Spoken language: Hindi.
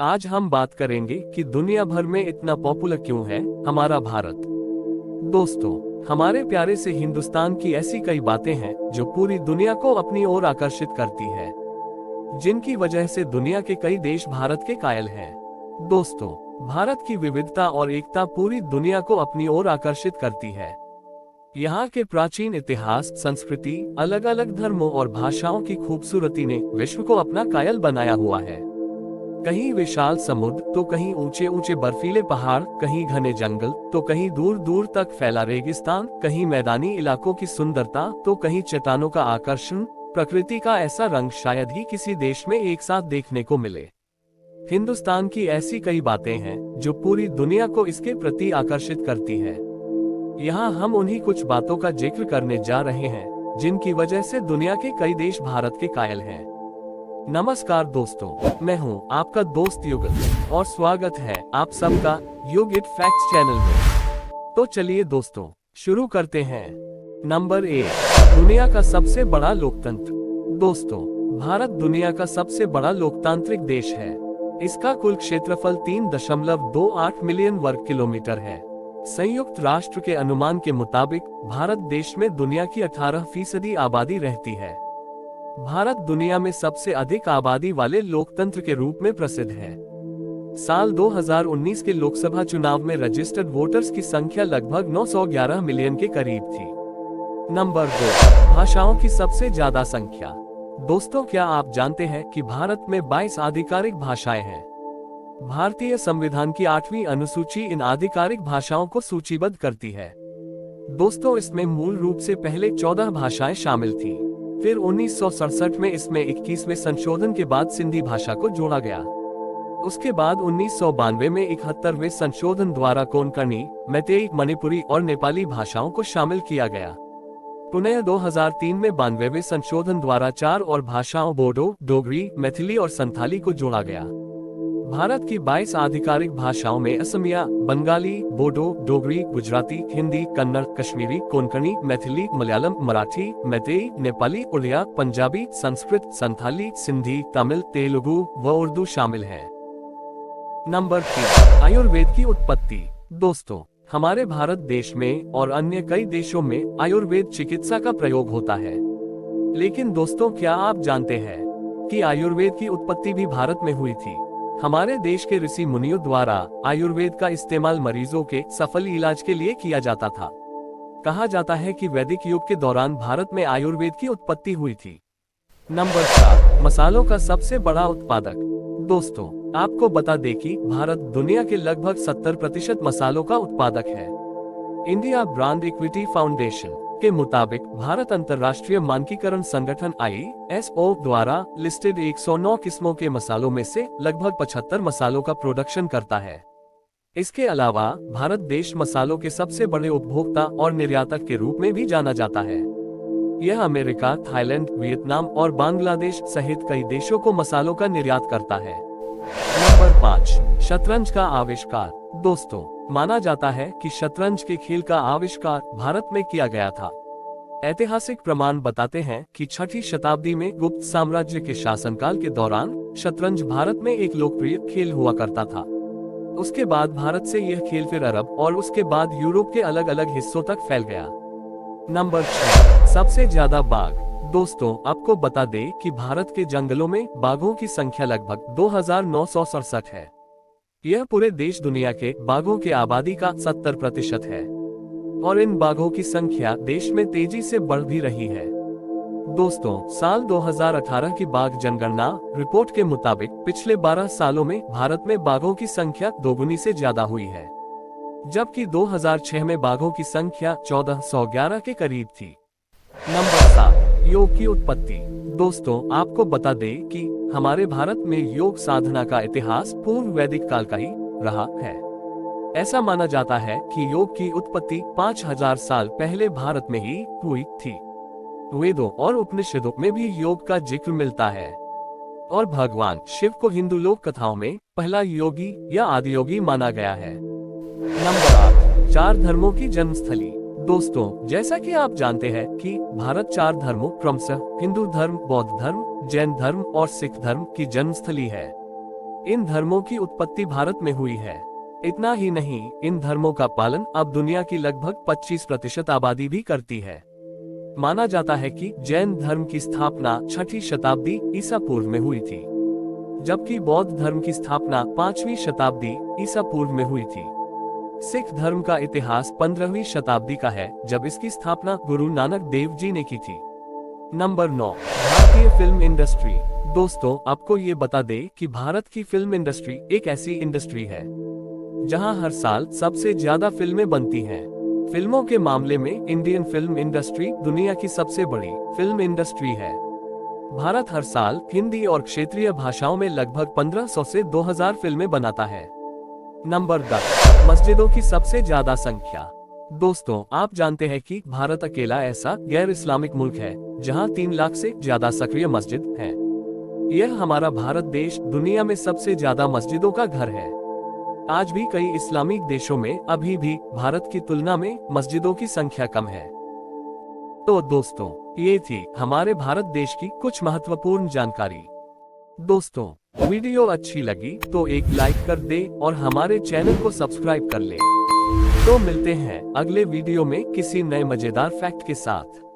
आज हम बात करेंगे कि दुनिया भर में इतना पॉपुलर क्यों है हमारा भारत। दोस्तों, हमारे प्यारे से हिंदुस्तान की ऐसी कई बातें हैं जो पूरी दुनिया को अपनी ओर आकर्षित करती है, जिनकी वजह से दुनिया के कई देश भारत के कायल हैं। दोस्तों, भारत की विविधता और एकता पूरी दुनिया को अपनी ओर आकर्षित करती है। यहाँ के प्राचीन इतिहास, संस्कृति, अलग अलग धर्मों और भाषाओं की खूबसूरती ने विश्व को अपना कायल बनाया हुआ है। कहीं विशाल समुद्र, तो कहीं ऊंचे ऊंचे बर्फीले पहाड़, कहीं घने जंगल, तो कहीं दूर दूर तक फैला रेगिस्तान, कहीं मैदानी इलाकों की सुंदरता, तो कहीं चट्टानों का आकर्षण। प्रकृति का ऐसा रंग शायद ही किसी देश में एक साथ देखने को मिले। हिंदुस्तान की ऐसी कई बातें हैं जो पूरी दुनिया को इसके प्रति आकर्षित करती है। यहाँ हम उन्हीं कुछ बातों का जिक्र करने जा रहे हैं जिनकी वजह से दुनिया के कई देश भारत के कायल हैं। नमस्कार दोस्तों, मैं हूँ आपका दोस्त युगल और स्वागत है आप सबका युग फैक्ट्स चैनल में। तो चलिए दोस्तों, शुरू करते हैं। नंबर 1, दुनिया का सबसे बड़ा लोकतंत्र। दोस्तों, भारत दुनिया का सबसे बड़ा लोकतांत्रिक देश है। इसका कुल क्षेत्रफल 3.28 मिलियन वर्ग किलोमीटर है। संयुक्त राष्ट्र के अनुमान के मुताबिक भारत देश में दुनिया की 18% आबादी रहती है। भारत दुनिया में सबसे अधिक आबादी वाले लोकतंत्र के रूप में प्रसिद्ध है। साल 2019 के लोकसभा चुनाव में रजिस्टर्ड वोटर्स की संख्या लगभग 911 मिलियन के करीब थी। नंबर 2, भाषाओं की सबसे ज्यादा संख्या। दोस्तों, क्या आप जानते हैं कि भारत में 22 आधिकारिक भाषाएं हैं? भारतीय संविधान की 8वीं अनुसूची इन आधिकारिक भाषाओं को सूचीबद्ध करती है। दोस्तों, इसमें मूल रूप से पहले 14 भाषाएं शामिल थीं। फिर 1967 में इसमें 21वें संशोधन के बाद सिंधी भाषा को जोड़ा गया। उसके बाद 1992 में 71वें संशोधन द्वारा कोंकणी, मैतेई, मणिपुरी और नेपाली भाषाओं को शामिल किया गया। पुनः 2003 में 92वें संशोधन द्वारा 4 और भाषाओं बोडो, डोगरी, मैथिली और संथाली को जोड़ा गया। भारत की 22 आधिकारिक भाषाओं में असमिया, बंगाली, बोडो, डोगरी, गुजराती, हिंदी, कन्नड़, कश्मीरी, कोंकणी, मैथिली, मलयालम, मराठी, मैतेई, नेपाली, उड़िया, पंजाबी, संस्कृत, संथाली, सिंधी, तमिल, तेलुगु व उर्दू शामिल है। नंबर 3, आयुर्वेद की उत्पत्ति। दोस्तों, हमारे भारत देश में और अन्य कई देशों में आयुर्वेद चिकित्सा का प्रयोग होता है। लेकिन दोस्तों, क्या आप जानते हैं कि आयुर्वेद की उत्पत्ति भी भारत में हुई थी? हमारे देश के ऋषि मुनियों द्वारा आयुर्वेद का इस्तेमाल मरीजों के सफल इलाज के लिए किया जाता था। कहा जाता है कि वैदिक युग के दौरान भारत में आयुर्वेद की उत्पत्ति हुई थी। नंबर 4, मसालों का सबसे बड़ा उत्पादक। दोस्तों, आपको बता दें कि भारत दुनिया के लगभग 70% मसालों का उत्पादक है। इंडिया ब्रांड इक्विटी फाउंडेशन के मुताबिक भारत अंतर्राष्ट्रीय मानकीकरण संगठन ISO द्वारा लिस्टेड 109 किस्मों के मसालों में से लगभग 75 मसालों का प्रोडक्शन करता है। इसके अलावा भारत देश मसालों के सबसे बड़े उपभोक्ता और निर्यातक के रूप में भी जाना जाता है। यह अमेरिका, थाईलैंड, वियतनाम और बांग्लादेश सहित कई देशों को मसालों का निर्यात करता है। नंबर 5, शतरंज का आविष्कार। दोस्तों, माना जाता है कि शतरंज के खेल का आविष्कार भारत में किया गया था। ऐतिहासिक प्रमाण बताते हैं कि 6वीं शताब्दी में गुप्त साम्राज्य के शासनकाल के दौरान शतरंज भारत में एक लोकप्रिय खेल हुआ करता था। उसके बाद भारत से यह खेल फिर अरब और उसके बाद यूरोप के अलग अलग हिस्सों तक फैल गया। नंबर 6, सबसे ज्यादा बाघ। दोस्तों, आपको बता दें कि भारत के जंगलों में बाघों की संख्या लगभग 2967 है। यह पूरे देश दुनिया के बाघों की आबादी का 70% है और इन बाघों की संख्या देश में तेजी से बढ़ भी रही है। दोस्तों, साल 2018 की बाघ जनगणना रिपोर्ट के मुताबिक पिछले 12 सालों में भारत में बाघों की संख्या दोगुनी से ज्यादा हुई है, जबकि 2006 में बाघों की संख्या 1411 के करीब थी। नंबर 7, योग की उत्पत्ति। दोस्तों, आपको बता दें कि हमारे भारत में योग साधना का इतिहास पूर्व वैदिक काल का ही रहा है। ऐसा माना जाता है कि योग की उत्पत्ति 5000 साल पहले भारत में ही हुई थी। वेदों और उपनिषदों में भी योग का जिक्र मिलता है और भगवान शिव को हिंदू लोक कथाओं में पहला योगी या आदियोगी माना गया है। नंबर 8, 4 धर्मों की जन्मस्थली। दोस्तों, जैसा कि आप जानते हैं कि भारत 4 धर्मों क्रमशः हिंदू धर्म, बौद्ध धर्म, जैन धर्म और सिख धर्म की जन्मस्थली है। इन धर्मों की उत्पत्ति भारत में हुई है। इतना ही नहीं, इन धर्मों का पालन अब दुनिया की लगभग 25% आबादी भी करती है। माना जाता है कि जैन धर्म की स्थापना 6वीं शताब्दी ईसा पूर्व में हुई थी, जबकि बौद्ध धर्म की स्थापना 5वीं शताब्दी ईसा पूर्व में हुई थी। सिख धर्म का इतिहास 15वीं शताब्दी का है, जब इसकी स्थापना गुरु नानक देव जी ने की थी। नंबर 9, भारतीय फिल्म इंडस्ट्री। दोस्तों, आपको ये बता दे कि भारत की फिल्म इंडस्ट्री एक ऐसी इंडस्ट्री है जहां हर साल सबसे ज्यादा फिल्में बनती हैं। फिल्मों के मामले में इंडियन फिल्म इंडस्ट्री दुनिया की सबसे बड़ी फिल्म इंडस्ट्री है। भारत हर साल हिंदी और क्षेत्रीय भाषाओं में लगभग 1500 से 2000 फिल्में बनाता है। नंबर 10, मस्जिदों की सबसे ज्यादा संख्या। दोस्तों, आप जानते हैं कि भारत अकेला ऐसा गैर इस्लामिक मुल्क है जहां 3 लाख से ज्यादा सक्रिय मस्जिद हैं। यह हमारा भारत देश दुनिया में सबसे ज्यादा मस्जिदों का घर है। आज भी कई इस्लामिक देशों में अभी भी भारत की तुलना में मस्जिदों की संख्या कम है। तो दोस्तों, ये थी हमारे भारत देश की कुछ महत्वपूर्ण जानकारी। दोस्तों, वीडियो अच्छी लगी तो एक लाइक कर दे और हमारे चैनल को सब्सक्राइब कर ले। तो मिलते हैं अगले वीडियो में किसी नए मजेदार फैक्ट के साथ।